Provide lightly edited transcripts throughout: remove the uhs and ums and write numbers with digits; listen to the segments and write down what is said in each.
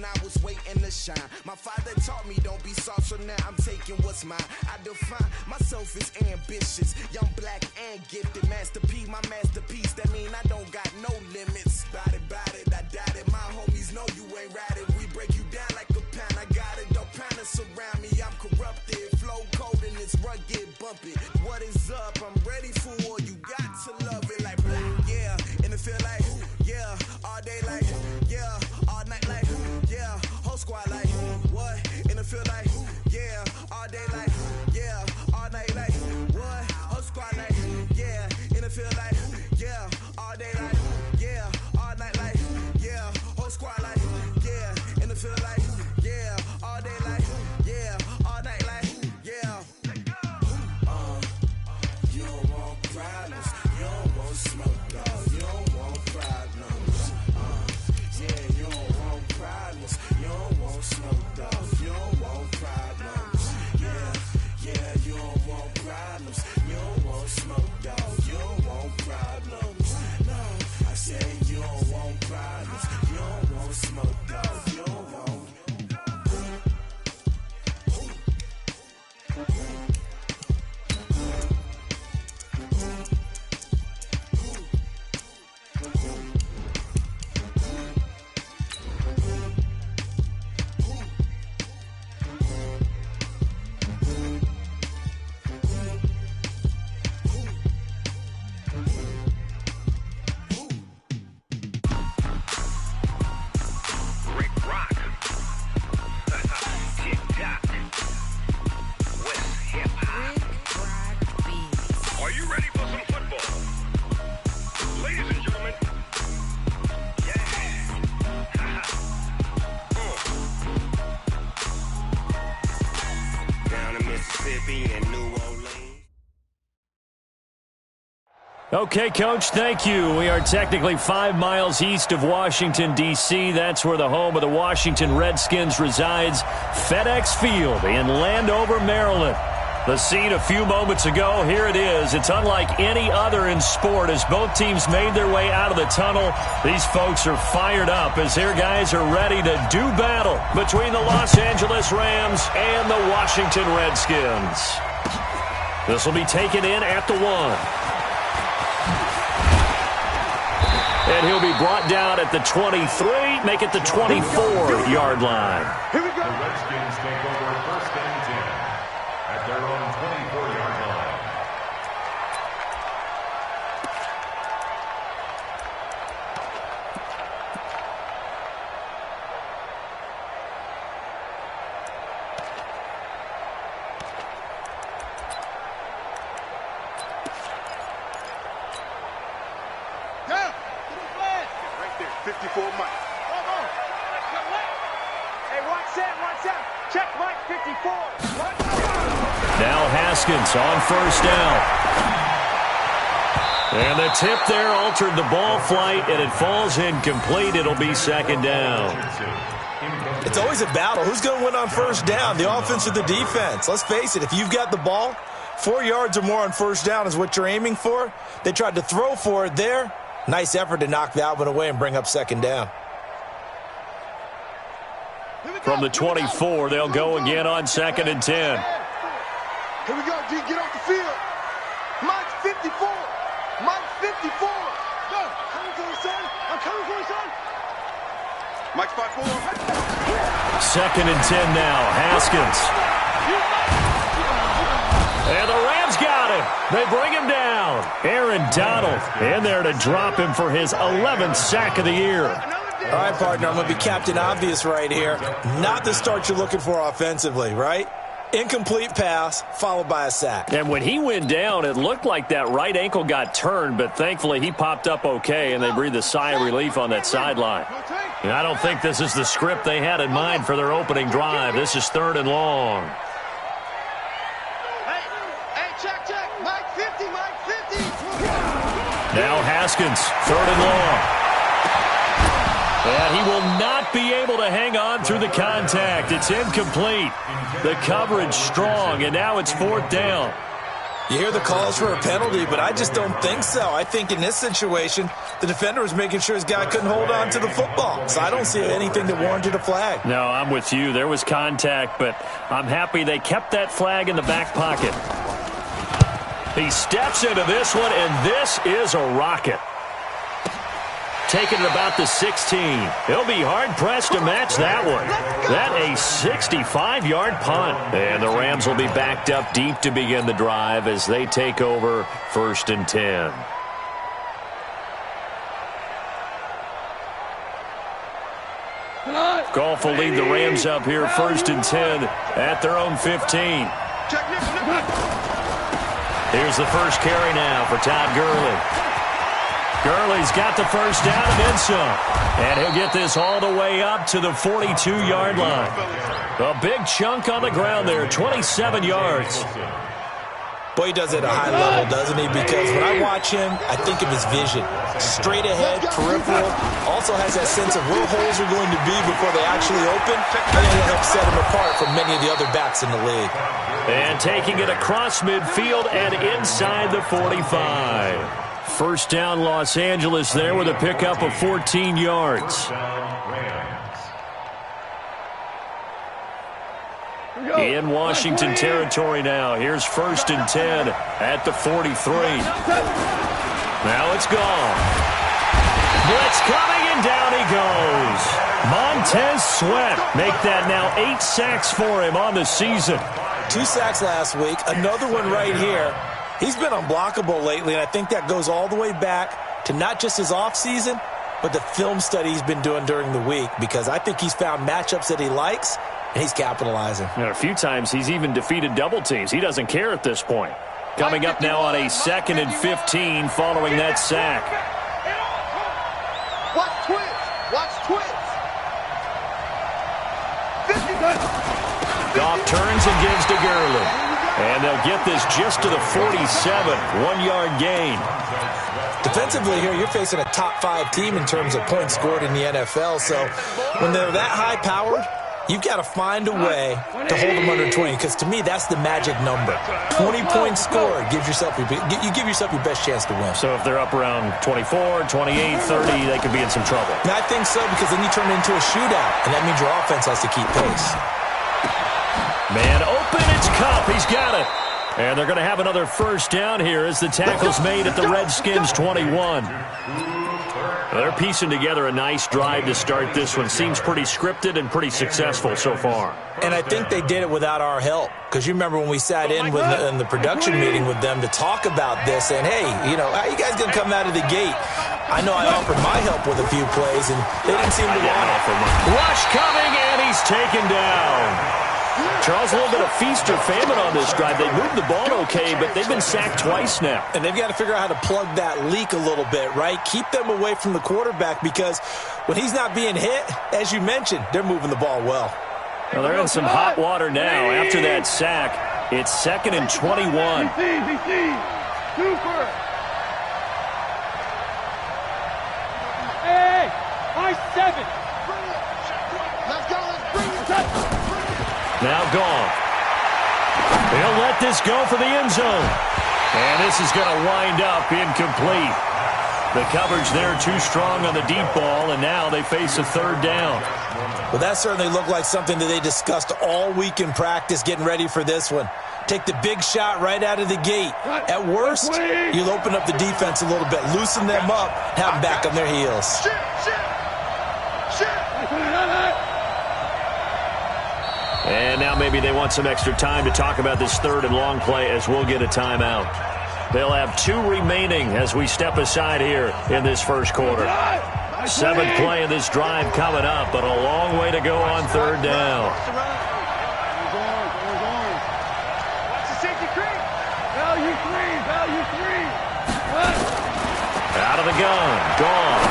I was waiting to shine. My father taught me don't be soft, so now I'm taking what's mine. I define myself as ambitious, young, black, and gifted. Master P, my masterpiece. That mean I don't got no limits. Bout it, I doubt it. My homies know you ain't ratted. We break you down like a pound. I got it, don't pound us around me. I'm corrupted, flow cold and it's rugged, bump it. What is up? I'm ready for war. You got to love it like black, yeah. And it feel like, yeah, all day like, yeah, all night like, yeah, whole squad like, what? And it feel like, yeah, all day like, yeah, all night like, what? Whole squad like, yeah, and it feel like, yeah, all day like, yeah, all night like, yeah, whole squad like, yeah, and it feel like, yeah, all day like, yeah, all night like, yeah. You don't want problems, you don't want smoke, dog, you don't want problems. Yeah, you don't want problems, you don't want smoke, dog, you don't want problems. Yeah, you don't want problems, you don't want smoke, dog, you don't want problems. No, I say you don't want problems, you don't want smoke, dog, you don't want. Okay, Coach, thank you. We are technically 5 miles east of Washington, D.C. That's where the home of the Washington Redskins resides, FedEx Field in Landover, Maryland. The scene a few moments ago, here it is. It's unlike any other in sport as both teams made their way out of the tunnel. These folks are fired up as their guys are ready to do battle between the Los Angeles Rams and the Washington Redskins. This will be taken in at the 1. And he'll be brought down at the 23, make it the 24-yard line. Here we go. The Redskins take over 1st and 10 at their own 24-yard line. Down. Right there, 54 Mike. Hey, watch that. Check Mike 54. Now Haskins on 1st down. And the tip there altered the ball flight, and it falls incomplete. It'll be 2nd down. It's always a battle. Who's going to win on 1st down, the offense or the defense? Let's face it, if you've got the ball, 4 yards or more on 1st down is what you're aiming for. They tried to throw for it there. Nice effort to knock that one away and bring up 2nd down. From the 24, they'll go again on 2nd and 10. Here we go, D. Get off the field. Mike 54. Mike 54. Go. Coming for you, son. I'm coming for you, son. Mike 54. 2nd and 10 now. Haskins. And the Rams got him. They bring him down. Aaron Donald in there to drop him for his 11th sack of the year. All right, partner, I'm going to be Captain Obvious right here. Not the start you're looking for offensively, right? Incomplete pass followed by a sack. And when he went down, it looked like that right ankle got turned, but thankfully he popped up okay, and they breathed a sigh of relief on that sideline. And I don't think this is the script they had in mind for their opening drive. This is 3rd and long. Hey, check. Mike 50, Mike 50. Now Haskins, 3rd and long. And he will not be able to hang on through the contact. It's incomplete. The coverage strong, and now it's 4th down. You hear the calls for a penalty, but I just don't think so. I think in this situation, the defender was making sure his guy couldn't hold on to the football. So I don't see anything that warranted a flag. No, I'm with you. There was contact, but I'm happy they kept that flag in the back pocket. He steps into this one, and this is a rocket. Taking it about the 16. He'll be hard-pressed to match that one. That a 65-yard punt. And the Rams will be backed up deep to begin the drive as they take over 1st and 10. Goff will lead the Rams up here 1st and 10 at their own 15. Here's the first carry now for Todd Gurley. Gurley's got the 1st down and then some. And he'll get this all the way up to the 42-yard line. A big chunk on the ground there, 27 yards. Boy, he does it at a high level, doesn't he? Because when I watch him, I think of his vision. Straight ahead, peripheral. Also has that sense of where holes are going to be before they actually open. And it'll help set him apart from many of the other backs in the league. And taking it across midfield and inside the 45. 1st down, Los Angeles there with a pickup of 14 yards. In Washington territory now. Here's 1st and 10 at the 43. Now it's gone. Blitz coming, and down he goes. Montez Sweat make that now 8 sacks for him on the season. 2 sacks last week. Another one right here. He's been unblockable lately, and I think that goes all the way back to not just his offseason, but the film study he's been doing during the week, because I think he's found matchups that he likes, and he's capitalizing. And a few times he's even defeated double teams. He doesn't care at this point. Coming up now on a 2nd and 15 following that sack. Watch twins. Goff turns and gives to Gurley. And they'll get this just to the 47, 1-yard gain. Defensively here, you're facing a top 5 team in terms of points scored in the NFL. So when they're that high-powered, you've got to find a way to hold them under 20, because to me, that's the magic number. 20 points scored, you give yourself your best chance to win. So if they're up around 24, 28, 30, they could be in some trouble. And I think so, because then you turn it into a shootout, and that means your offense has to keep pace. Man open, it's Kupp. He's got it. And they're going to have another first down here as the tackle's made at the Redskins' 21. They're piecing together a nice drive to start this one. Seems pretty scripted and pretty successful so far. And I think they did it without our help. Because you remember when we sat in the production meeting with them to talk about this, and hey, you know, how you guys going to come out of the gate? I know I offered my help with a few plays, and they didn't seem to want it. Rush coming, and he's taken down. Charles, a little bit of feast or famine on this drive. They moved the ball okay, but they've been sacked twice now. And they've got to figure out how to plug that leak a little bit, right? Keep them away from the quarterback, because when he's not being hit, as you mentioned, they're moving the ball well. Well, they're in some hot water now after that sack. It's 2nd and 21. Hey, high 7. Let's go. Let's bring it. Now gone. He'll let this go for the end zone. And this is going to wind up incomplete. The coverage there too strong on the deep ball, and now they face a 3rd down. Well, that certainly looked like something that they discussed all week in practice getting ready for this one. Take the big shot right out of the gate. At worst, you'll open up the defense a little bit, loosen them up, have them back on their heels. And now maybe they want some extra time to talk about this 3rd and long play, as we'll get a timeout. They'll have 2 remaining as we step aside here in this first quarter. 7th play of this drive coming up, but a long way to go on 3rd down. Watch the safety creep. Value 3. Out of the gun. Gone.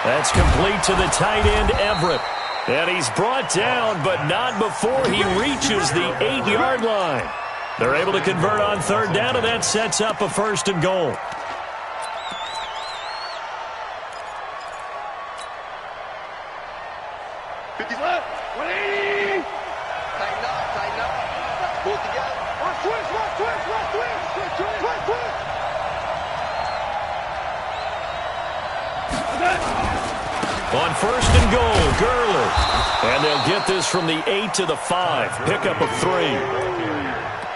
That's complete to the tight end, Everett. And he's brought down, but not before he reaches the 8-yard line. They're able to convert on 3rd down, and that sets up a 1st and goal. Tighten up. Pull it together. Twist. On 1st and goal, Gurley. And they'll get this from the 8 to the 5. Pickup of 3.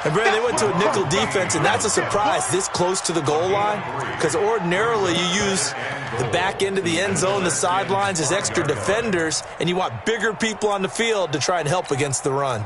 And, Brad, they went to a nickel defense, and that's a surprise this close to the goal line, because ordinarily you use the back end of the end zone, the sidelines as extra defenders, and you want bigger people on the field to try and help against the run.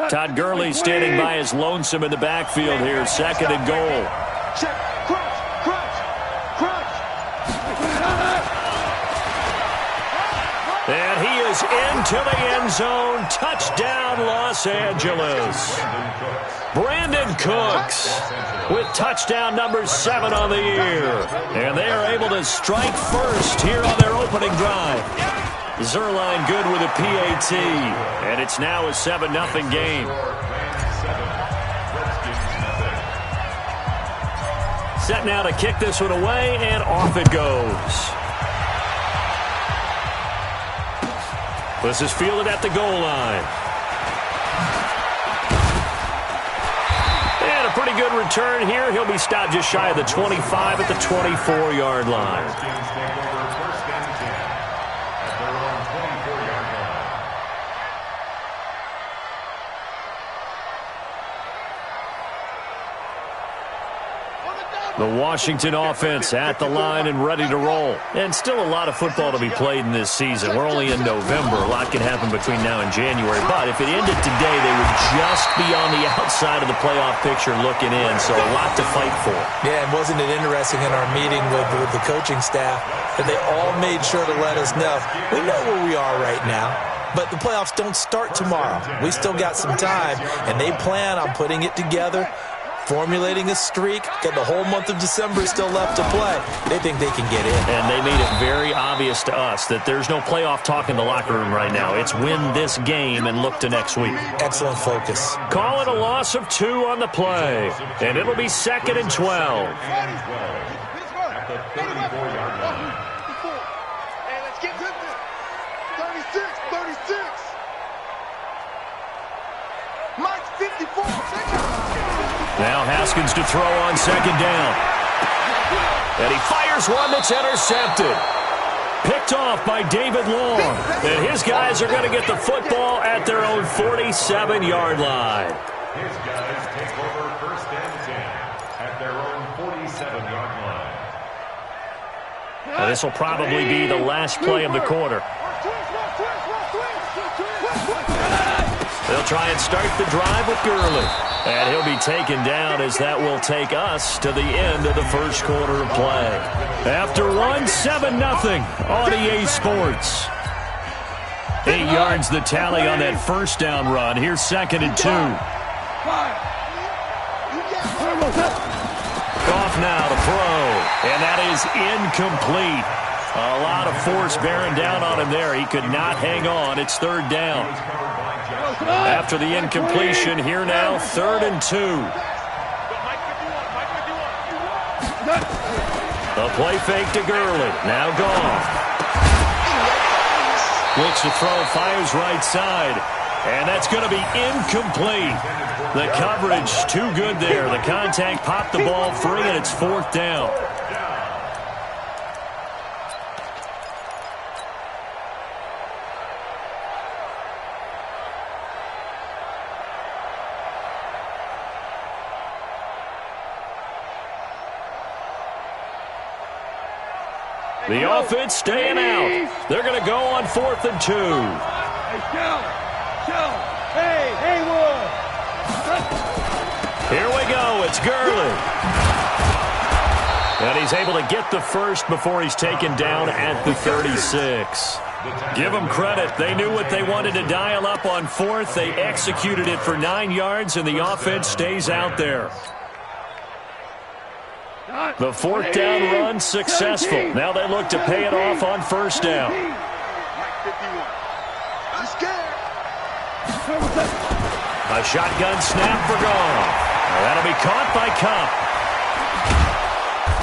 Todd Gurley standing by his lonesome in the backfield here. 2nd and goal. Check. Crunch. And he is into the end zone. Touchdown, Los Angeles. Brandon Cooks with touchdown number 7 on the year. And they are able to strike first here on their opening drive. Zerline good with a PAT, and it's now a 7-0 game. Set now to kick this one away, and off it goes. This is fielded at the goal line. And a pretty good return here. He'll be stopped just shy of the 25 at the 24-yard line. The Washington offense at the line and ready to roll. And still a lot of football to be played in this season. We're only in November. A lot can happen between now and January. But if it ended today, they would just be on the outside of the playoff picture looking in. So a lot to fight for. Yeah, and wasn't it interesting in our meeting with the coaching staff that they all made sure to let us know, we know where we are right now, but the playoffs don't start tomorrow. We still got some time, and they plan on putting it together, formulating a streak, got the whole month of December still left to play. They think they can get in. And they made it very obvious to us that there's no playoff talk in the locker room right now. It's win this game and look to next week. Excellent focus. Call it a loss of 2 on the play. And it'll be 2nd and 12. At the 34-yard line. Hey, let's get 36. Mike Mike's 54. Now Haskins to throw on second down. And he fires one that's intercepted. Picked off by David Long. And his guys are going to get the football at their own 47-yard line. His guys take over first and 10 at their own 47-yard line. Now, this will probably be the last play of the quarter. They'll try and start the drive with Gurley. And he'll be taken down as that will take us to the end of the first quarter of play. After one, 7-0 on EA Sports. 8 yards the tally on that first down run. Here's second and 2. Goff now to throw. And that is incomplete. A lot of force bearing down on him there. He could not hang on. It's third down. After the incompletion, here now, 3rd and 2. The play fake to Gurley. Now Goff. Looks to throw, fires right side. And that's going to be incomplete. The coverage too good there. The contact popped the ball free, and it's 4th down. The offense staying out. They're going to go on 4th and 2. Hey, Haywood. Here we go. It's Gurley. And he's able to get the first before he's taken down at the 36. Give them credit. They knew what they wanted to dial up on 4th. They executed it for 9 yards, and the offense stays out there. The 4th down run successful. Now they look to pay it off on 1st down. A shotgun snap for Goff. That'll be caught by Kupp.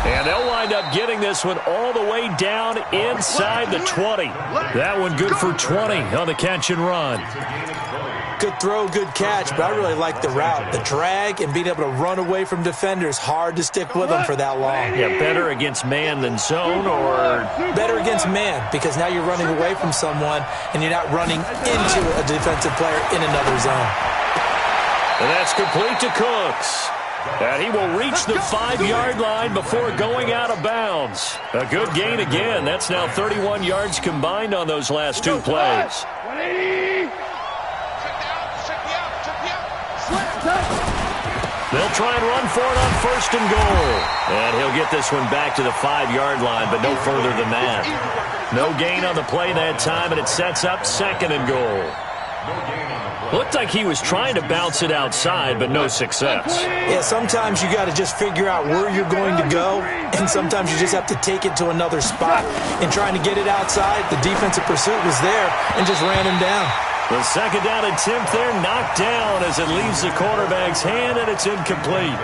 And they'll wind up getting this one all the way down inside the 20. That one good for 20 on the catch and run. Good throw, good catch, but I really like the route. The drag and being able to run away from defenders, hard to stick with them for that long. Yeah, better against man than zone, or? Better against man, because now you're running away from someone and you're not running into a defensive player in another zone. And that's complete to Cooks. And he will reach the 5-yard line before going out of bounds. A good gain again. That's now 31 yards combined on those last 2 plays. They'll try and run for it on 1st and goal. And he'll get this one back to the 5-yard line, but no further than that. No gain on the play that time, and it sets up 2nd and goal. Looked like he was trying to bounce it outside, but no success. Yeah, sometimes you got to just figure out where you're going to go, and sometimes you just have to take it to another spot. In trying to get it outside, the defensive pursuit was there and just ran him down. The 2nd down attempt there knocked down as it leaves the quarterback's hand, and it's incomplete.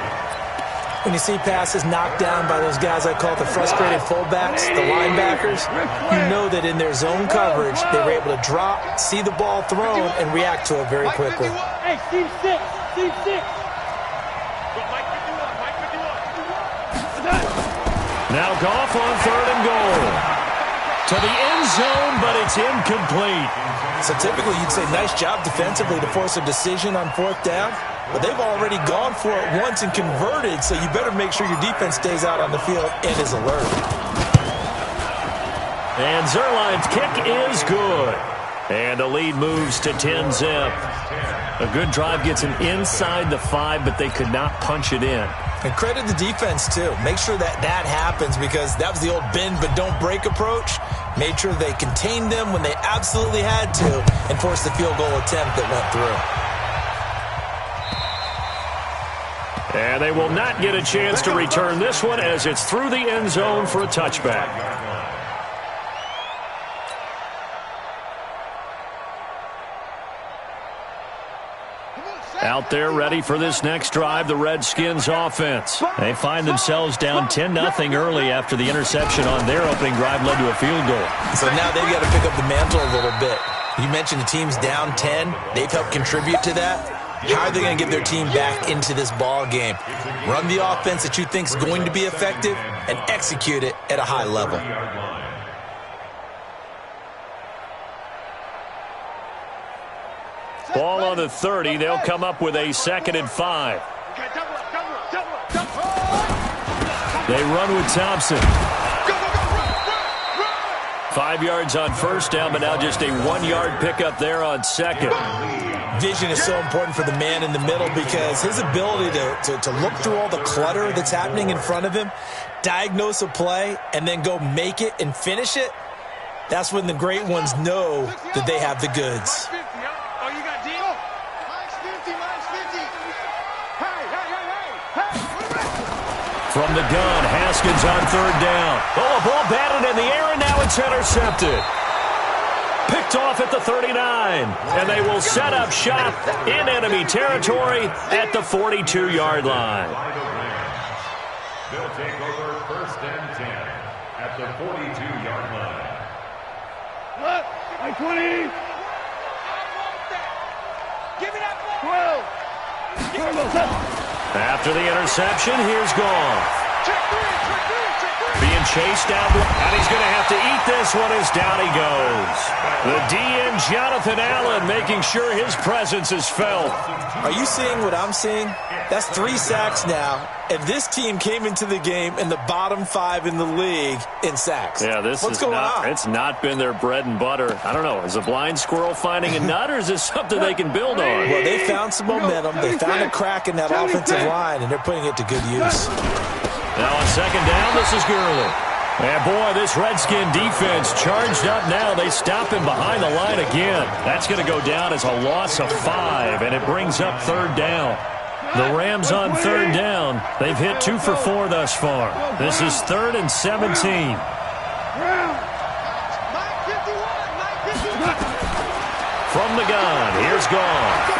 When you see passes knocked down by those guys I call the frustrated fullbacks, the linebackers, you know that in their zone coverage, they were able to drop, see the ball thrown, and react to it very quickly. Hey, Steve 6. Steve 6. Now Goff on 3rd and goal. To the end zone, but it's incomplete. So typically you'd say nice job defensively to force a decision on 4th down. But they've already gone for it once and converted, so you better make sure your defense stays out on the field and is alert. And Zerline's kick is good. And the lead moves to 10-zip. A good drive gets him inside the 5, but they could not punch it in. And credit the defense, too. Make sure that that happens, because that was the old bend but don't break approach. Made sure they contained them when they absolutely had to and forced the field goal attempt that went through. And they will not get a chance to return this one as it's through the end zone for a touchback. Out there ready for this next drive, the Redskins offense. They find themselves down 10-0 early after the interception on their opening drive led to a field goal. So now they've got to pick up the mantle a little bit. You mentioned the team's down 10. They've helped contribute to that. How are they going to get their team back into this ball game? Run the offense that you think is going to be effective and execute it at a high level. Ball on the 30. They'll come up with a 2nd and 5. They run with Thompson. 5 yards on first down, but now just a 1-yard pickup there on 2nd. Vision is so important for the man in the middle because his ability to look through all the clutter that's happening in front of him, diagnose a play, and then go make it and finish it, that's when the great ones know that they have the goods. From the gun, Haskins on 3rd down. Oh, a ball batted in the air, and now it's intercepted. Picked off at the 39, and they will set up shop in enemy territory at the 42-yard line. They'll take over 1st and 10 at the 42-yard line. Look, 20. Give me that ball. 12. After the interception, here's Goff. Being chased down, and he's going to have to eat this one as down he goes. The DN, Jonathan Allen, making sure his presence is felt. Are you seeing what I'm seeing? That's 3 sacks now, and this team came into the game in the bottom 5 in the league in sacks. Yeah, What's going on? It's not been their bread and butter. I don't know. Is a blind squirrel finding a nut, or is this something they can build on? Well, they found some momentum. They found a crack in that offensive line, and they're putting it to good use. Now on 2nd down, this is Gurley. And boy, this Redskin defense charged up now. They stop him behind the line again. That's going to go down as a loss of 5, and it brings up 3rd down. The Rams on 3rd down. They've hit 2 for 4 thus far. This is 3rd and 17. From the gun, here's Goff.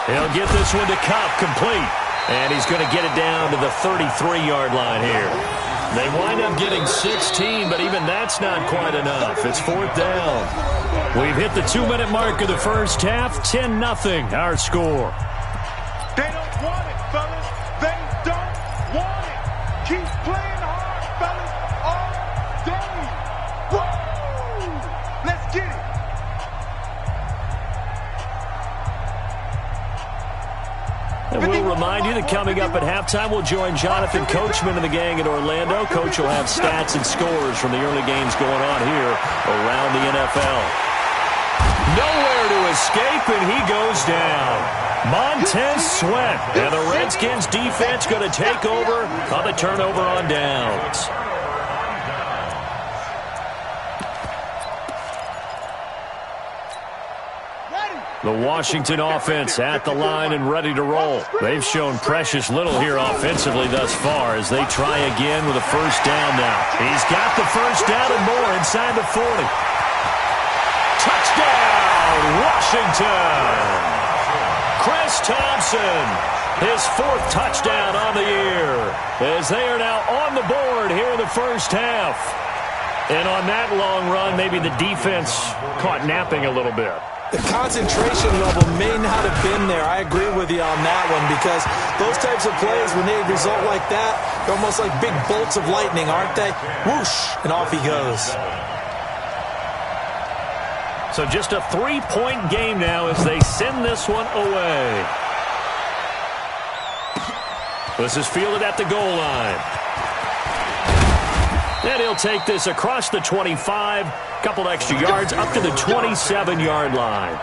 He'll get this one to Kupp, complete. And he's going to get it down to the 33-yard line here. They wind up getting 16, but even that's not quite enough. It's 4th down. We've hit the 2-minute mark of the first half. 10-0, our score. They don't want it, fellas. They don't want it. Keep playing hard, fellas, all day. Woo! Let's get it. And we'll remind you that coming up at halftime, we'll join Jonathan Coachman and the gang in Orlando. Coach will have stats and scores from the early games going on here around the NFL. Nowhere to escape, and he goes down. Montez Sweat, and the Redskins defense going to take over on the turnover on downs. The Washington offense at the line and ready to roll. They've shown precious little here offensively thus far as they try again with a 1st down now. He's got the 1st down and more inside the 40. Touchdown, Washington! Chris Thompson, his 4th touchdown on the year, as they are now on the board here in the first half. And on that long run, maybe the defense caught napping a little bit. The concentration level may not have been there. I agree with you on that one because those types of plays, when they result like that, they're almost like big bolts of lightning, aren't they? Whoosh, and off he goes. So just a 3-point game now as they send this one away. This is fielded at the goal line. And he'll take this across the 25, couple extra yards, up to the 27-yard line.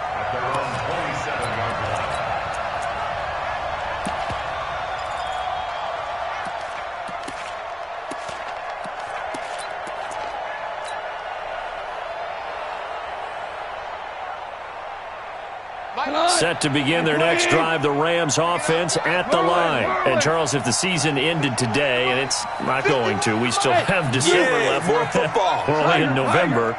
Set to begin their next drive, the Rams offense at the line. And, Charles, if the season ended today, and it's not going to, we still have December left. More football. We're only in November.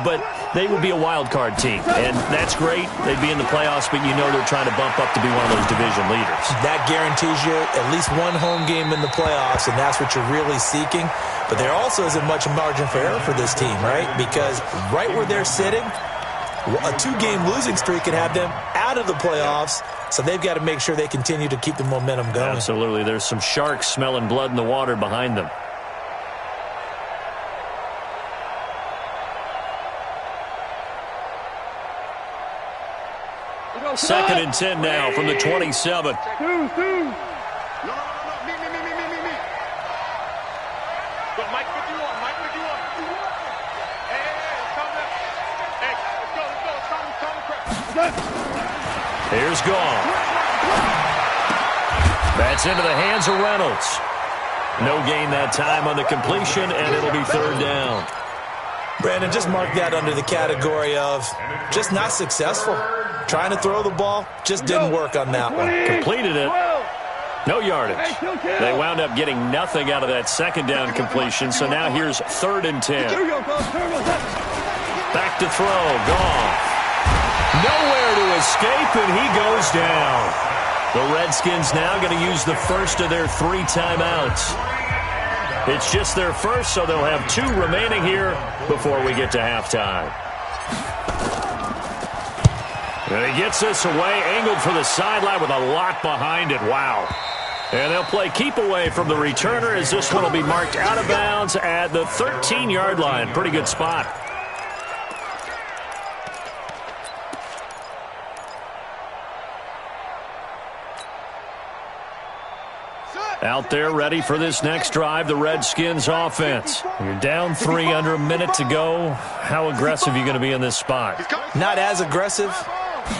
But they would be a wild card team. And that's great. They'd be in the playoffs, but you know they're trying to bump up to be one of those division leaders. That guarantees you at least one home game in the playoffs, and that's what you're really seeking. But there also isn't much margin for error for this team, right? Because right where they're sitting, a 2-game losing streak could have them out of the playoffs, so they've got to make sure they continue to keep the momentum going. Absolutely. There's some sharks smelling blood in the water behind them. Second and 10 now from the 27. Me. Go, Mike 51. Hey, it's coming. Hey, let's go. Here's Gall. That's into the hands of Reynolds. No gain that time on the completion, and it'll be third down. Brandon, just mark that under the category of just not successful. Trying to throw the ball, just didn't work on that one. Completed it. No yardage. They wound up getting nothing out of that second down completion, so now here's third and 10. Back to throw. Gone. Nowhere to escape, and he goes down. The Redskins now going to use the first of their 3 timeouts. It's just their first, so they'll have 2 remaining here before we get to halftime. And he gets this away, angled for the sideline with a lot behind it. Wow. And they'll play keep away from the returner as this one will be marked out of bounds at the 13-yard line. Pretty good spot. Out there ready for this next drive, the Redskins offense. You're down 3 under a minute to go. How aggressive are you going to be in this spot? Not as aggressive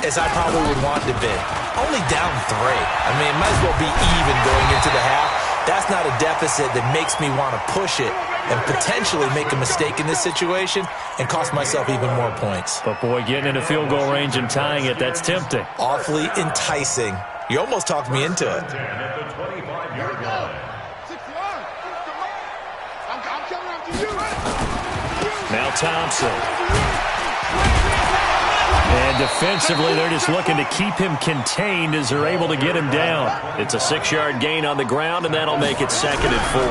as I probably would want to be. Only down 3. I mean, it might as well be even going into the half. That's not a deficit that makes me want to push it and potentially make a mistake in this situation and cost myself even more points. But, boy, getting into field goal range and tying it, that's tempting. Awfully enticing. You almost talked me into it. Now Thompson. And defensively, they're just looking to keep him contained as they're able to get him down. It's a 6-yard gain on the ground, and that'll make it 2nd and 4.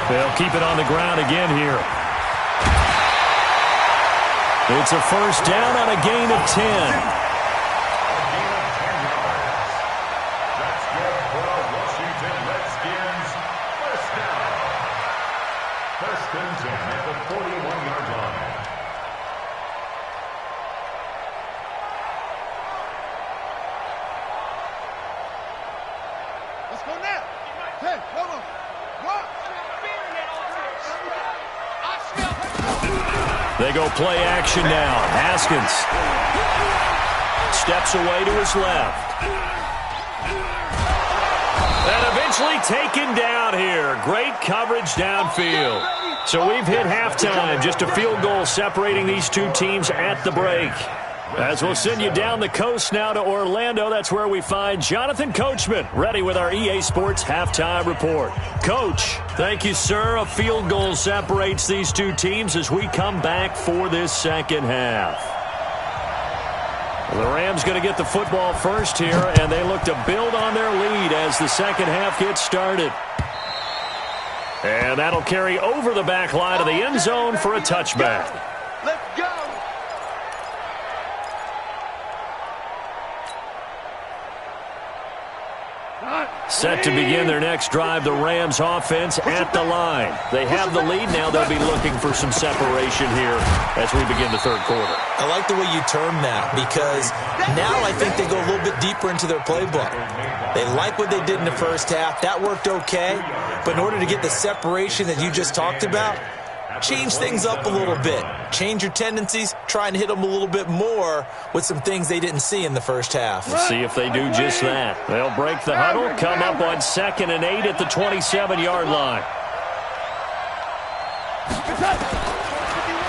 They'll keep it on the ground again here. It's a first down on a gain of 10. They go play action now. Haskins steps away to his left. And eventually taken down here. Great coverage downfield. So we've hit halftime. Just a field goal separating these 2 teams at the break. As we'll send you down the coast now to Orlando, that's where we find Jonathan Coachman, ready with our EA Sports Halftime Report. Coach, thank you, sir. A field goal separates these 2 teams as we come back for this second half. The Rams going to get the football first here, and they look to build on their lead as the second half gets started. And that'll carry over the back line of the end zone for a touchback. Let's go. Set to begin their next drive, the Rams offense at the line. They have the lead now. They'll be looking for some separation here as we begin the third quarter. I like the way you term that because now I think they go a little bit deeper into their playbook. They like what they did in the first half. That worked okay. But in order to get the separation that you just talked about, change things up a little bit. Change your tendencies. Try and hit them a little bit more with some things they didn't see in the first half. We'll see if they do just that. They'll break the huddle, come up on 2nd and 8 at the 27-yard line.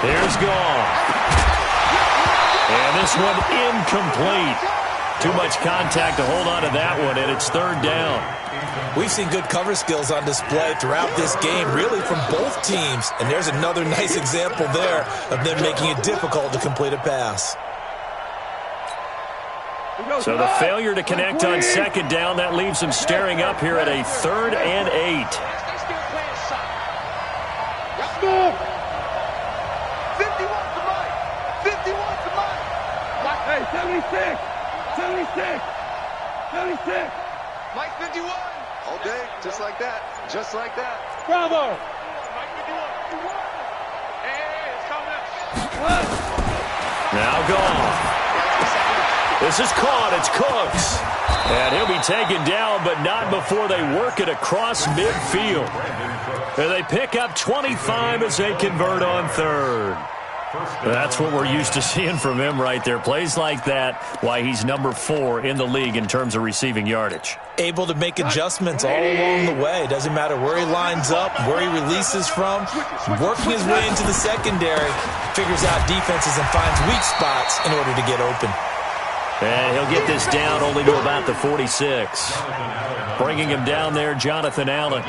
Here's Gall. And this one incomplete. Too much contact to hold on to that one, and it's third down. We've seen good cover skills on display throughout this game, really from both teams. And there's another nice example there of them making it difficult to complete a pass. So the failure to connect on 2nd down, that leaves them staring up here at a 3rd and 8. 51 to Mike. 51 to Mike. Hey, 76. 76. 76. Mike 51. All day, just like that. Just like that. Bravo. Now gone. This is caught. It's Cooks. And he'll be taken down, but not before they work it across midfield. And they pick up 25 as they convert on third. That's what we're used to seeing from him right there. Plays like that, why he's number 4 in the league in terms of receiving yardage. Able to make adjustments all along the way. Doesn't matter where he lines up, where he releases from. Working his way into the secondary, figures out defenses and finds weak spots in order to get open. And he'll get this down only to about the 46. Bringing him down there, Jonathan Allen.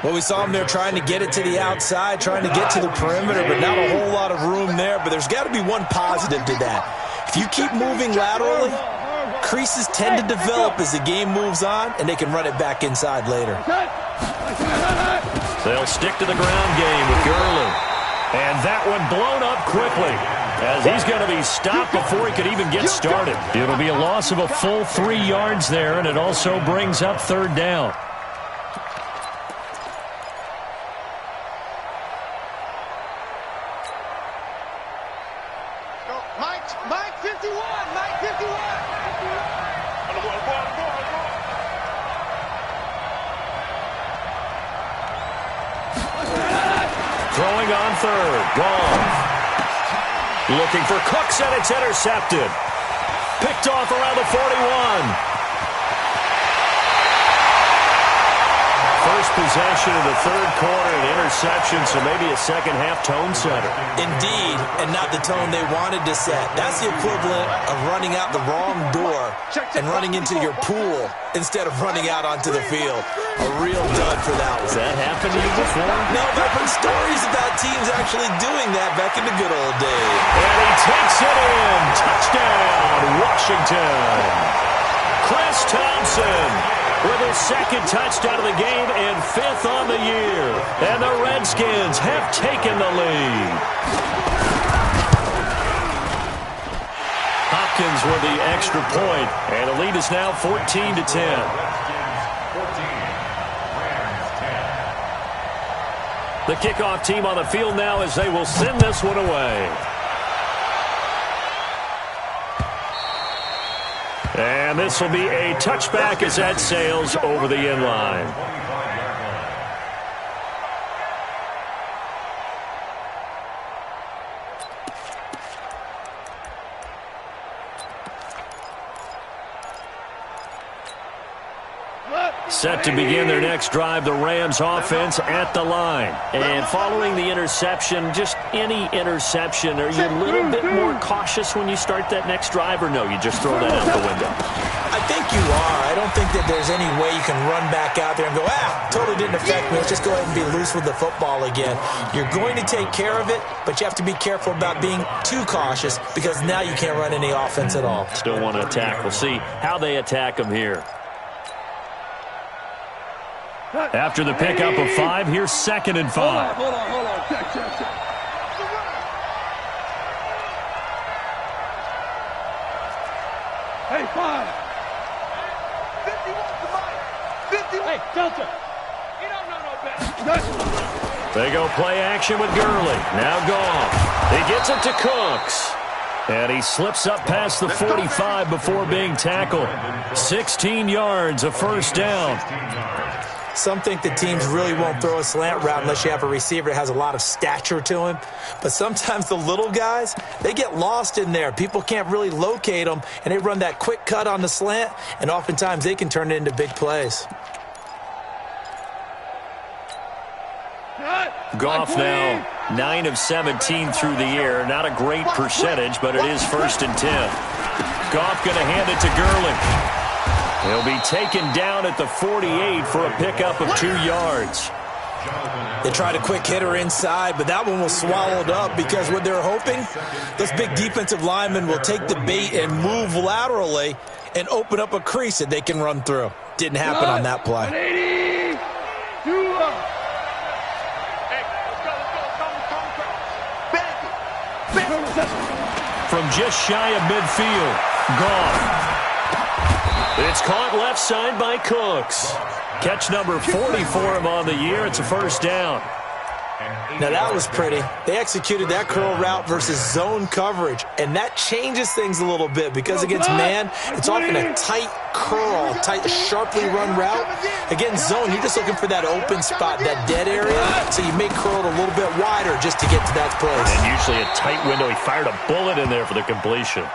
Well, we saw him there trying to get it to the outside, trying to get to the perimeter, but not a whole lot of room there. But there's got to be one positive to that. If you keep moving laterally, creases tend to develop as the game moves on, and they can run it back inside later. They'll stick to the ground game with Gurley. And that one blown up quickly, as he's going to be stopped before he could even get started. It'll be a loss of a full 3 yards there, and it also brings up third down. Mike 51. Mike 51. Throwing on third. Gone. Looking for Cooks, and it's intercepted. Picked off around the 41. First possession of the third quarter, an interception, so maybe a second-half tone setter. Indeed, and not the tone they wanted to set. That's the equivalent of running out the wrong door and running into your pool instead of running out onto the field. A real dud for that one. Has that happened to you before? No, but I've heard stories about teams actually doing that back in the good old days. And he takes it in. Touchdown, Washington. Chris Thompson with his second touchdown of the game and 5th on the year. And the Redskins have taken the lead. Hopkins with the extra point, and the lead is now 14-10. The kickoff team on the field now as they will send this one away. And this will be a touchback as that sails over the end line. Set to begin their next drive, the Rams offense at the line. And following the interception, just any interception, are you a little bit more cautious when you start that next drive, or no, you just throw that out the window? I think you are. I don't think that there's any way you can run back out there and go, totally didn't affect me. Let's just go ahead and be loose with the football again. You're going to take care of it, but you have to be careful about being too cautious because now you can't run any offense at all. Still want to attack. We'll see how they attack them here. After the pickup of 5, here's 2nd and 5. Hold on. Check. Hey, 5. 51 to Mike. 51. Hey, Delta. You don't know no better. They go play action with Gurley. Now gone. He gets it to Cooks. And he slips up past the 45 before being tackled. 16 yards, a first down. Some think that teams really won't throw a slant route unless you have a receiver that has a lot of stature to him. But sometimes the little guys, they get lost in there. People can't really locate them, and they run that quick cut on the slant, and oftentimes they can turn it into big plays. Goff now 9 of 17 through the air. Not a great percentage, but it is 1st and 10. Goff going to hand it to Gurley. He'll be taken down at the 48 for a pickup of 2 yards. They tried a quick hitter inside, but that one was swallowed up because what they're hoping, those big defensive linemen will take the bait and move laterally and open up a crease that they can run through. Didn't happen on that play. From just shy of midfield, Goff It's caught left side by Cooks. Catch number 40 for him on the year. It's a first down. Now, that was pretty. They executed that curl route versus zone coverage, and that changes things a little bit because against man, it's often a tight curl, tight, sharply run route. Against zone, you're just looking for that open spot, that dead area, so you make curl a little bit wider just to get to that place. And usually a tight window. He fired a bullet in there for the completion.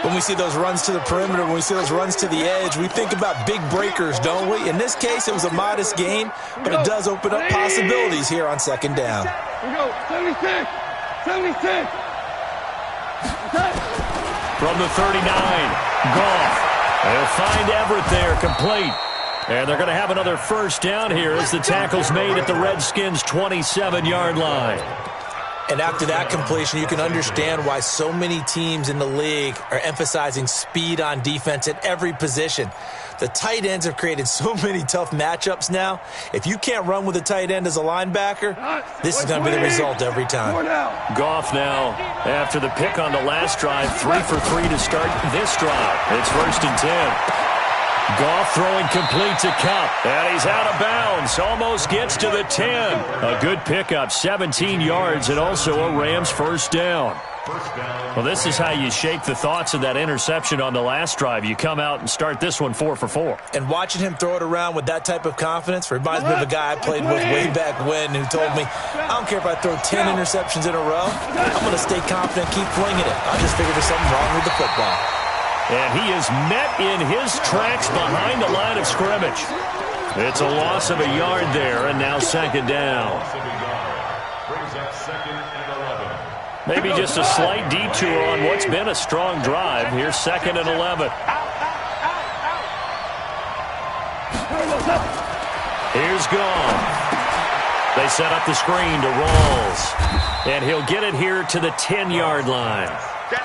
When we see those runs to the perimeter, when we see those runs to the edge, we think about big breakers, don't we? In this case, it was a modest gain, but it does open up possibilities here on second down. Here we go. 76. 76. From the 39, Goff. They'll find Everett there, complete. And they're going to have another first down here as the tackle's made at the Redskins' 27-yard line. And after that completion, you can understand why so many teams in the league are emphasizing speed on defense at every position. The tight ends have created so many tough matchups now. If you can't run with a tight end as a linebacker, this is going to be the result every time. Goff now, after the pick on the last drive, 3 for 3 to start this drive. It's 1st and 10. Goff throwing complete to Kupp, and he's out of bounds. Almost gets to the 10. A good pickup, 17 yards, and also a Rams first down. Well, this is how you shake the thoughts of that interception on the last drive. You come out and start this one 4 for 4. And watching him throw it around with that type of confidence reminds me of a guy I played with way back when who told me, I don't care if I throw 10 interceptions in a row. I'm going to stay confident, keep flinging it. I just figured there's something wrong with the football. And he is met in his tracks behind the line of scrimmage. It's a loss of a yard there, and now second down. Brings up 2nd and 11. Maybe just a slight detour on what's been a strong drive. Here's 2nd and 11. Here's Goff. They set up the screen to Rawls. And he'll get it here to the 10-yard line.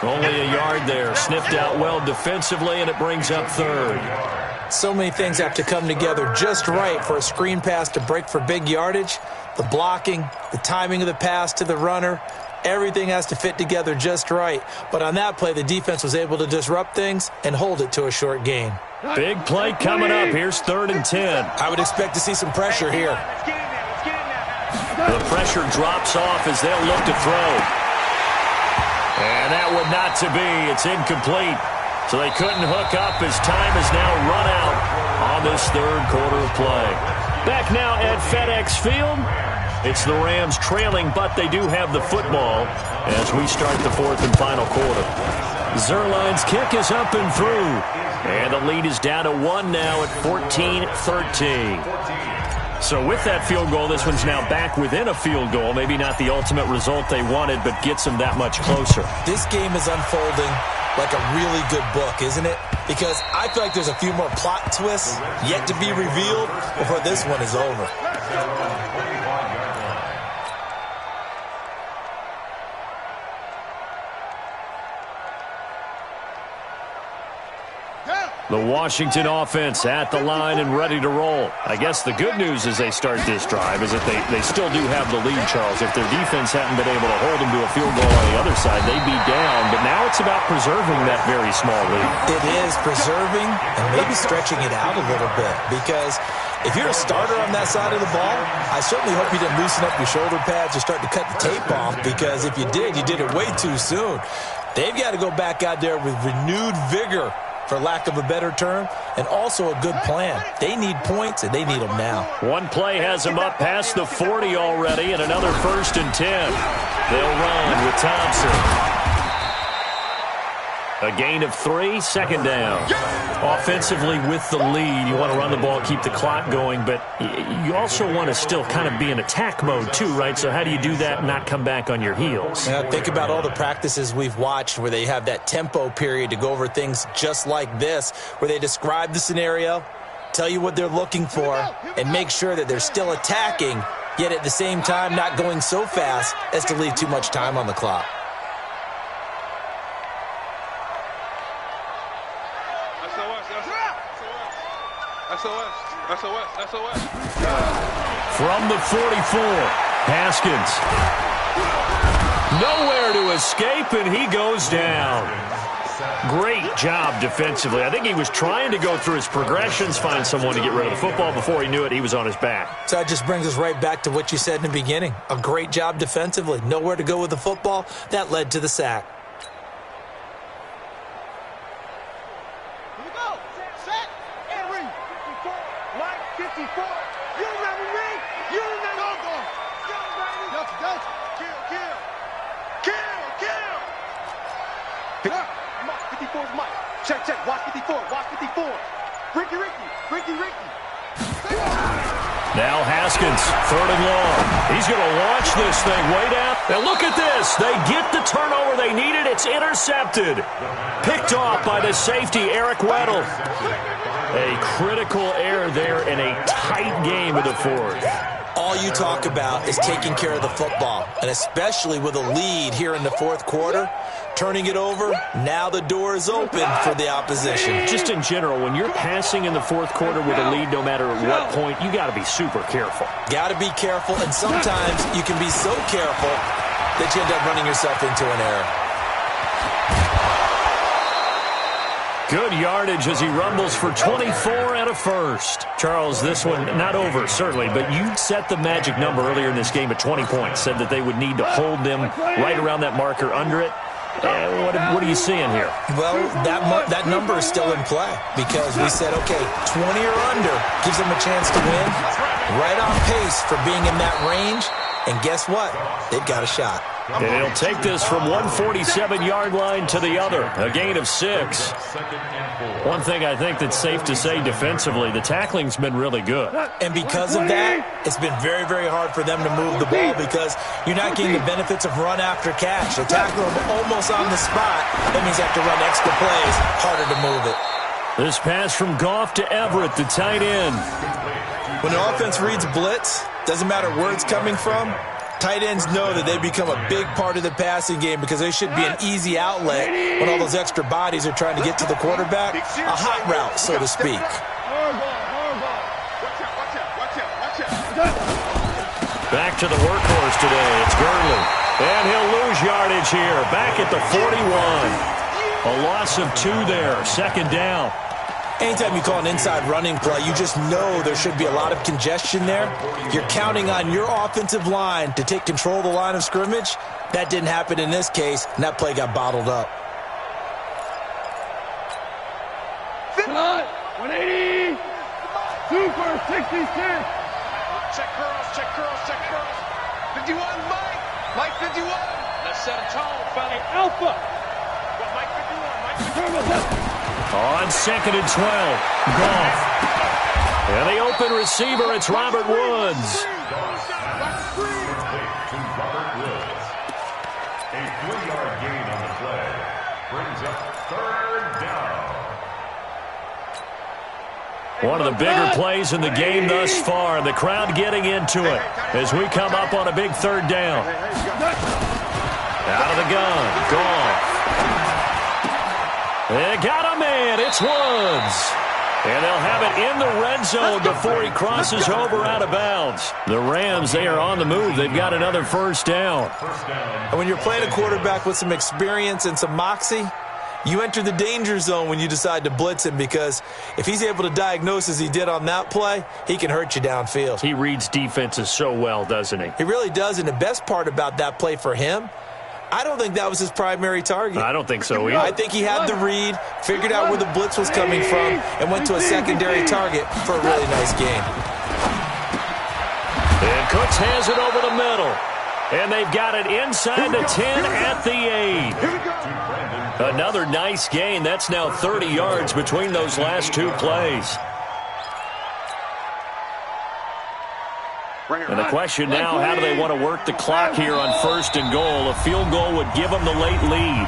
Only a yard there. Sniffed out well defensively, and it brings up 3rd. So many things have to come together just right for a screen pass to break for big yardage. The blocking, the timing of the pass to the runner, everything has to fit together just right. But on that play, the defense was able to disrupt things and hold it to a short gain. Big play coming up. Here's 3rd and 10. I would expect to see some pressure here. The pressure drops off as they'll look to throw. And that would not to be. It's incomplete. So they couldn't hook up as time has now run out on this 3rd quarter of play. Back now at FedEx Field. It's the Rams trailing, but they do have the football as we start the 4th and final quarter. Zerline's kick is up and through. And the lead is down to 1 now at 14-13. So with that field goal, this one's now back within a field goal. Maybe not the ultimate result they wanted, but gets them that much closer. This game is unfolding like a really good book, isn't it? Because I feel like there's a few more plot twists yet to be revealed before this one is over. The Washington offense at the line and ready to roll. I guess the good news as they start this drive is that they still do have the lead, Charles. If their defense hadn't been able to hold them to a field goal on the other side, they'd be down. But now it's about preserving that very small lead. It is preserving and maybe stretching it out a little bit. Because if you're a starter on that side of the ball, I certainly hope you didn't loosen up your shoulder pads or start to cut the tape off. Because if you did it way too soon. They've got to go back out there with renewed vigor, for lack of a better term, and also a good plan. They need points, and they need them now. One play has them up past the 40 already, and another 1st and 10. They'll run with Thompson. A gain of 3, second down. Offensively with the lead, you want to run the ball, keep the clock going, but you also want to still kind of be in attack mode too, right? So how do you do that and not come back on your heels? Now, think about all the practices we've watched where they have that tempo period to go over things just like this, where they describe the scenario, tell you what they're looking for, and make sure that they're still attacking, yet at the same time not going so fast as to leave too much time on the clock. SOS. From the 44, Haskins. Nowhere to escape, and he goes down. Great job defensively. I think he was trying to go through his progressions, find someone to get rid of the football. Before he knew it, he was on his back. So that just brings us right back to what you said in the beginning. A great job defensively. Nowhere to go with the football. That led to the sack. Here we go. Set. And ring. 54. Line 54. You remember me? You remember me? Delta. Kill. Pick up. Mike. 54 is Mike. Check. Watch 54. Ricky. Now Haskins, 3rd and long. He's going to launch this thing way down. And look at this. They get the turnover they needed. It's intercepted. Picked off by the safety, Eric Weddle. A critical error there in a tight game of the 4th. All you talk about is taking care of the football, and especially with a lead here in the 4th quarter, turning it over, now the door is open for the opposition. Just in general, when you're passing in the 4th quarter with a lead, no matter at what point, you got to be super careful. Got to be careful, and sometimes you can be so careful that you end up running yourself into an error. Good yardage as he rumbles for 24 and a first. Charles, this one not over, certainly, but you set the magic number earlier in this game at 20 points. Said that they would need to hold them right around that marker under it. What are you seeing here? Well, that number is still in play because we said, okay, 20 or under gives them a chance to win. Right on pace for being in that range. And guess what? They've got a shot. And he'll take this from one 47-yard line to the other. A gain of 6. One thing I think that's safe to say defensively, the tackling's been really good. And because of that, it's been very, very hard for them to move the ball because you're not getting the benefits of run after catch. They tackle them almost on the spot. That means they have to run extra plays, harder to move it. This pass from Goff to Everett, the tight end. When the offense reads blitz, doesn't matter where it's coming from, tight ends know that they become a big part of the passing game because they should be an easy outlet when all those extra bodies are trying to get to the quarterback. A hot route, so to speak. Back to the workhorse today. It's Gurley. And he'll lose yardage here. Back at the 41. A loss of 2 there. 2nd down. Anytime you call an inside running play, you just know there should be a lot of congestion there. You're counting on your offensive line to take control of the line of scrimmage. That didn't happen in this case, and that play got bottled up. 180. Super 66. Check curls. 51, Mike 51. Let's set a tone, fella. Alpha. Mike 51. On 2nd and 12, Goff. And the open receiver, it's Robert Woods. A 3-yard gain on the play brings up 3rd down. One of the bigger plays in the game thus far. The crowd getting into it as we come up on a big 3rd down. Out of the gun, Goff. They got a man. It's Woods. And they'll have it in the red zone before he crosses over out of bounds. The Rams, they are on the move. They've got another 1st down. And when you're playing a quarterback with some experience and some moxie, you enter the danger zone when you decide to blitz him because if he's able to diagnose as he did on that play, he can hurt you downfield. He reads defenses so well, doesn't he? He really does, and the best part about that play for him, I don't think that was his primary target. I don't think so either. I think he had the read, figured out where the blitz was coming from, and went to a secondary target for a really nice game. And Cooks has it over the middle. And they've got it inside the 10 at the 8. Another nice gain. That's now 30 yards between those last 2 plays. And the question now, how do they want to work the clock here on 1st and goal? A field goal would give them the late lead.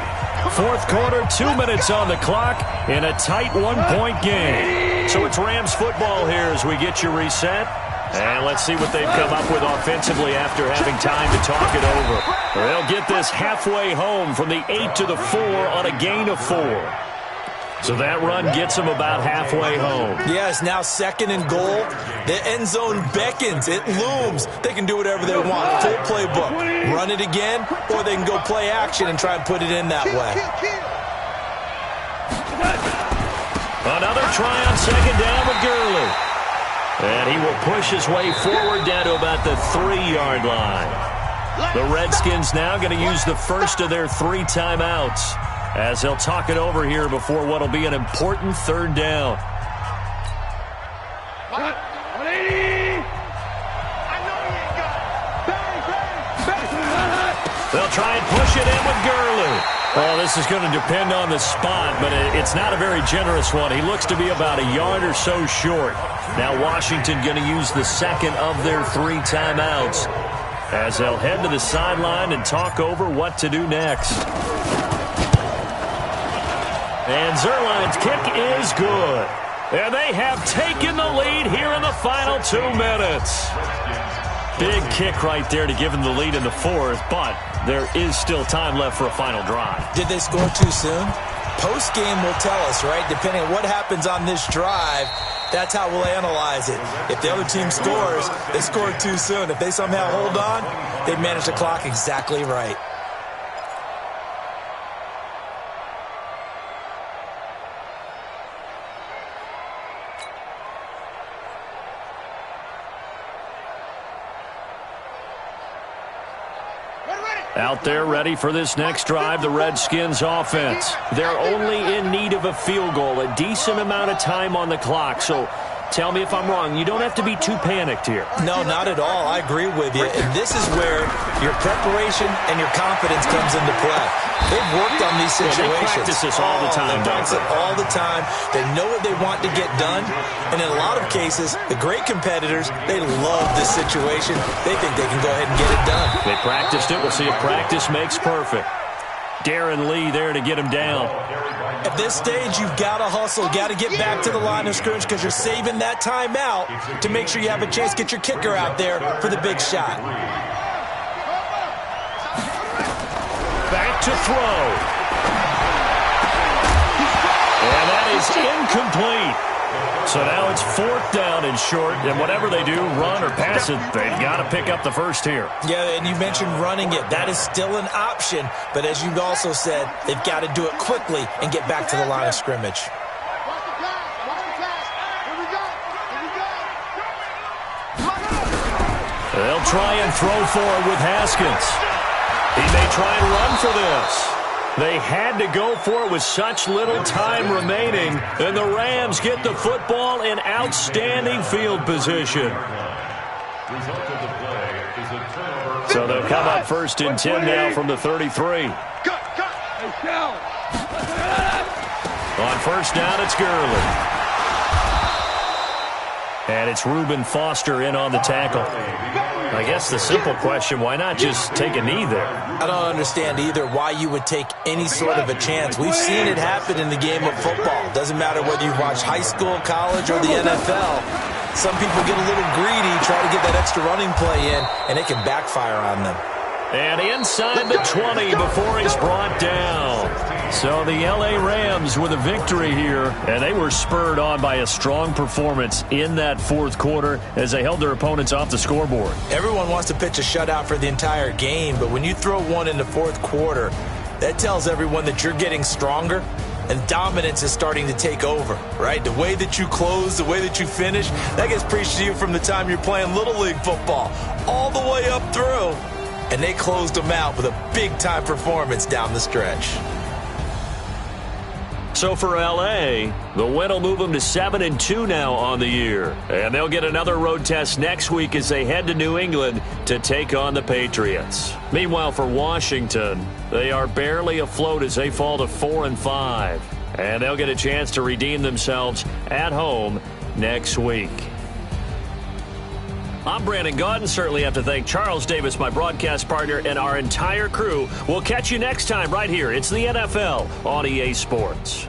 4th quarter, 2 minutes on the clock in a tight 1-point game. So it's Rams football here as we get you reset. And let's see what they've come up with offensively after having time to talk it over. They'll get this halfway home from the 8 to the 4 on a gain of 4. So that run gets them about halfway home. Yes, now 2nd and goal. The end zone beckons. It looms. They can do whatever they want. Full playbook. Run it again, or they can go play action and try and put it in that way. Another try on second down with Gurley. And he will push his way forward down to about the 3-yard line. The Redskins now going to use the first of their 3 timeouts as they'll talk it over here before what will be an important third down. They'll try and push it in with Gurley. Well, this is going to depend on the spot, but it's not a very generous one. He looks to be about a yard or so short. Now Washington going to use the second of their 3 timeouts as they'll head to the sideline and talk over what to do next. And Zerline's kick is good. And they have taken the lead here in the final 2 minutes. Big kick right there to give them the lead in the 4th, but there is still time left for a final drive. Did they score too soon? Post-game will tell us, right? Depending on what happens on this drive, that's how we'll analyze it. If the other team scores, they scored too soon. If they somehow hold on, they manage the clock exactly right. Out there ready for this next drive, the Redskins offense. They're only in need of a field goal, a decent amount of time on the clock. So tell me if I'm wrong. You don't have to be too panicked here. No, not at all. I agree with you. And this is where your preparation and your confidence comes into play. They've worked on these situations. They practice this all the time. They practice it all the time. They know what they want to get done. And in a lot of cases, the great competitors, they love this situation. They think they can go ahead and get it done. They practiced it. We'll see if practice makes perfect. Darren Lee there to get him down. At this stage, you've got to hustle. Got to get back to the line of scrimmage because you're saving that timeout to make sure you have a chance to get your kicker out there for the big shot. Back to throw. And that is incomplete. So now it's 4th down and short, and whatever they do, run or pass it, they've got to pick up the first here. Yeah, and you mentioned running it. That is still an option, but as you've also said, they've got to do it quickly and get back to the line of scrimmage. They'll try and throw forward with Haskins. He may try and run for this. They had to go for it with such little time remaining, and the Rams get the football in outstanding field position. So they'll come up 1st and 10 now from the 33. On 1st down, it's Gurley. And it's Reuben Foster in on the tackle. I guess the simple question, why not just take a knee there? I don't understand either why you would take any sort of a chance. We've seen it happen in the game of football. Doesn't matter whether you watch high school, college, or the NFL. Some people get a little greedy, try to get that extra running play in, and it can backfire on them. And inside the 20 before he's brought down. So the L.A. Rams with a victory here, and they were spurred on by a strong performance in that 4th quarter as they held their opponents off the scoreboard. Everyone wants to pitch a shutout for the entire game, but when you throw one in the 4th quarter, that tells everyone that you're getting stronger and dominance is starting to take over, right? The way that you close, the way that you finish, that gets preached to you from the time you're playing Little League football all the way up through. And they closed them out with a big-time performance down the stretch. So for L.A., the win will move them to 7-2 now on the year. And they'll get another road test next week as they head to New England to take on the Patriots. Meanwhile, for Washington, they are barely afloat as they fall to 4-5. And they'll get a chance to redeem themselves at home next week. I'm Brandon Gaudin. Certainly have to thank Charles Davis, my broadcast partner, and our entire crew. We'll catch you next time right here. It's the NFL on EA Sports.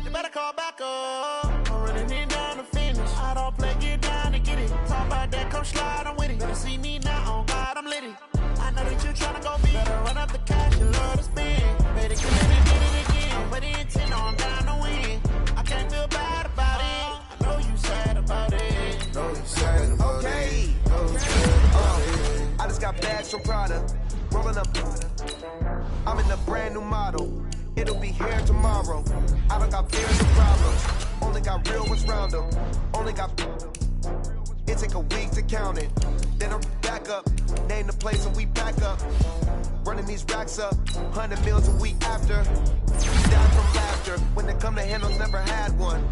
You better call back up. I really need down to finish. I don't play come slide, I'm with it. Better see me now, on God, I'm litty. I know that you tryna go big. Better run up the cash, you love to spend. Better kill it and get it again. But the intent, I'm down to win. I can't feel bad about it. I know you sad about it. Know you sad about it. I just got bags from Prada. Rolling up. I'm in a brand new model. It'll be here tomorrow. I don't got fears or problems. Only got real ones round them. Only got. It take a week to count it. Then I'm back up. Name the place and we pack up. Running these racks up. 100 meals a week after. Die from laughter. When they come to handles, never had one.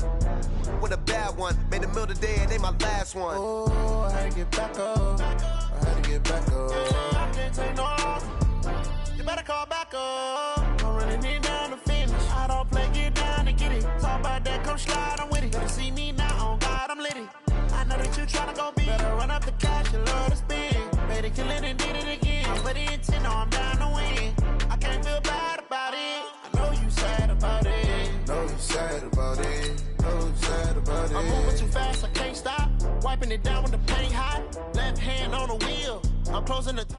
With a bad one. Made a meal today and they my last one. Oh, I had to get back up. I had to get back up. I can't take no loss. You better call back up. I'm running it down to finish. I don't play, get down and get it. Talk about that, come slide, I'm with it. Better see me now, on God, I'm litty. I know that you tryna go big. Better run up the cash, you love to spend. Better kill it and did it again. But the intent, no, I'm down to win. I can't feel bad about it. I know you sad about it. Know you sad about it. Know you sad about it. I'm moving too fast, I can't stop. Wiping it down with the paint hot. Left hand on the wheel. I'm closing the.